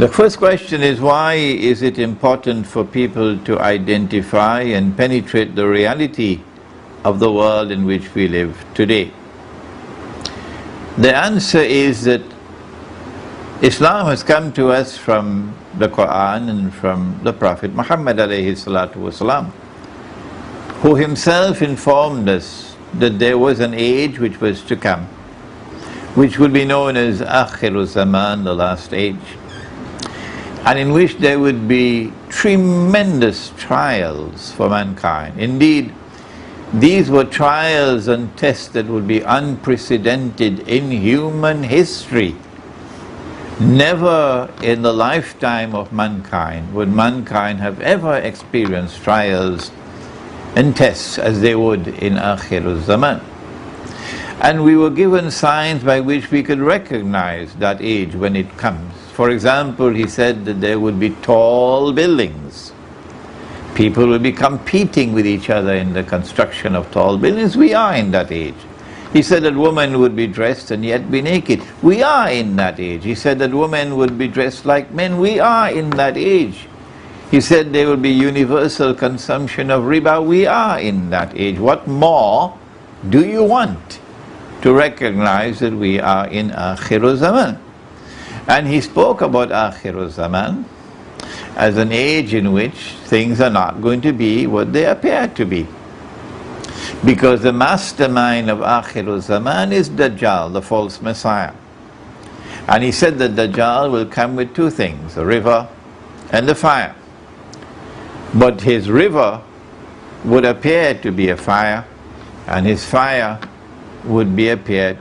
The first question is, why is it important for people to identify and penetrate the reality of the world in which we live today? The answer is that Islam has come to us from the Quran and from the Prophet Muhammad alayhi salatu wasalam, who himself informed us that there was an age which was to come, which would be known as Akhiru Zaman, the last age, and in which there would be tremendous trials for mankind. Indeed, these were trials and tests that would be unprecedented in human history. Never in the lifetime of mankind would mankind have ever experienced trials and tests as they would in Akhirul Zaman. And we were given signs by which we could recognize that age when it comes. For example, he said that there would be tall buildings. People will be competing with each other in the construction of tall buildings. We are in that age. He said that women would be dressed and yet be naked. We are in that age. He said that women would be dressed like men. We are in that age. He said there will be universal consumption of riba. We are in that age. What more do you want to recognize that we are in Akhirul Zaman? And he spoke about Akhirul Zaman as an age in which things are not going to be what they appear to be. Because the mastermind of Akhirul Zaman is Dajjal, the false Messiah. And he said that Dajjal will come with two things, the river and the fire. But his river would appear to be a fire, and his fire would appear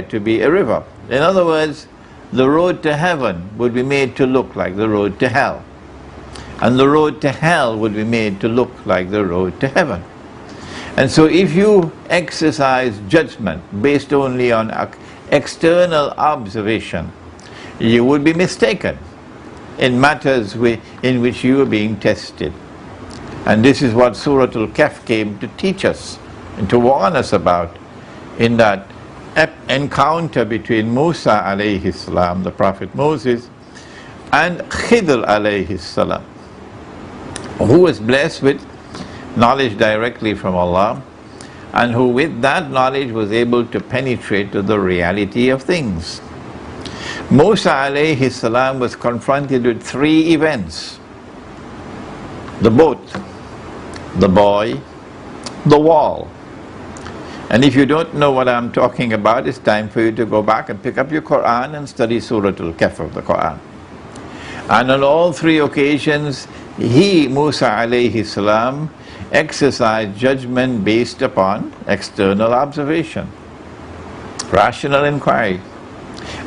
to be a river. In other words, the road to heaven would be made to look like the road to hell. And the road to hell would be made to look like the road to heaven. And so if you exercise judgment based only on external observation, you would be mistaken in matters in which you are being tested. And this is what Surah Al-Kahf came to teach us and to warn us about in that encounter between Musa alayhi salam, the Prophet Moses, and Khidr alayhi salam, who was blessed with knowledge directly from Allah, and who with that knowledge was able to penetrate to the reality of things. Musa alayhi salam was confronted with three events: the boat, the boy, the wall. And if you don't know what I'm talking about, it's time for you to go back and pick up your Quran and study Surah Al-Kahf of the Quran. And on all three occasions, Musa alayhi salam, exercised judgment based upon external observation, rational inquiry.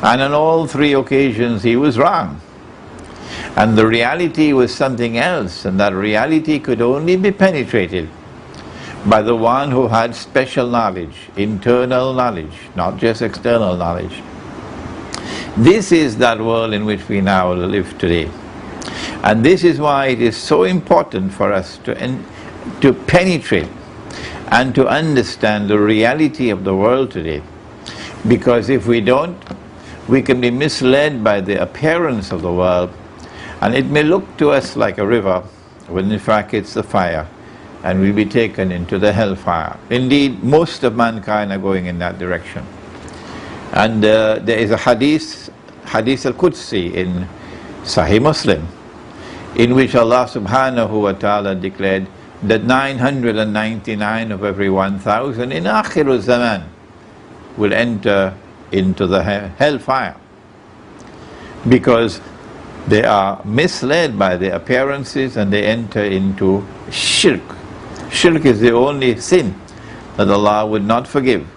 And on all three occasions he was wrong. And the reality was something else, and that reality could only be penetrated by the one who had special knowledge, internal knowledge, not just external knowledge. This is that world in which we now live today. And this is why it is so important for us to penetrate and to understand the reality of the world today. Because if we don't, we can be misled by the appearance of the world, and it may look to us like a river, when in fact it's the fire, and we'll be taken into the hellfire. Indeed, most of mankind are going in that direction. And there is a hadith al-Qudsi in Sahih Muslim, in which Allah subhanahu wa ta'ala declared that 999 of every 1,000 in Akhirul Zaman will enter into the hellfire, because they are misled by the appearances and they enter into shirk. Shirk is the only sin that Allah would not forgive.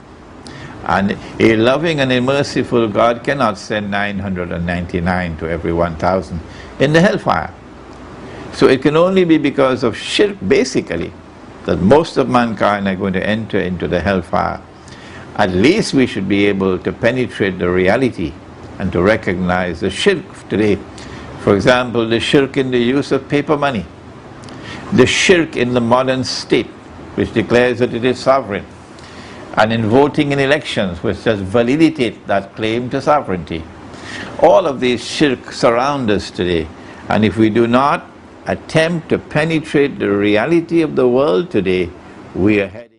And a loving and a merciful God cannot send 999 to every 1,000 in the hellfire. So it can only be because of shirk, basically, that most of mankind are going to enter into the hellfire. At least we should be able to penetrate the reality and to recognize the shirk today. For example, the shirk in the use of paper money, the shirk in the modern state, which declares that it is sovereign, and in voting in elections, which does validate that claim to sovereignty. All of these shirk surround us today, and if we do not attempt to penetrate the reality of the world today, we are heading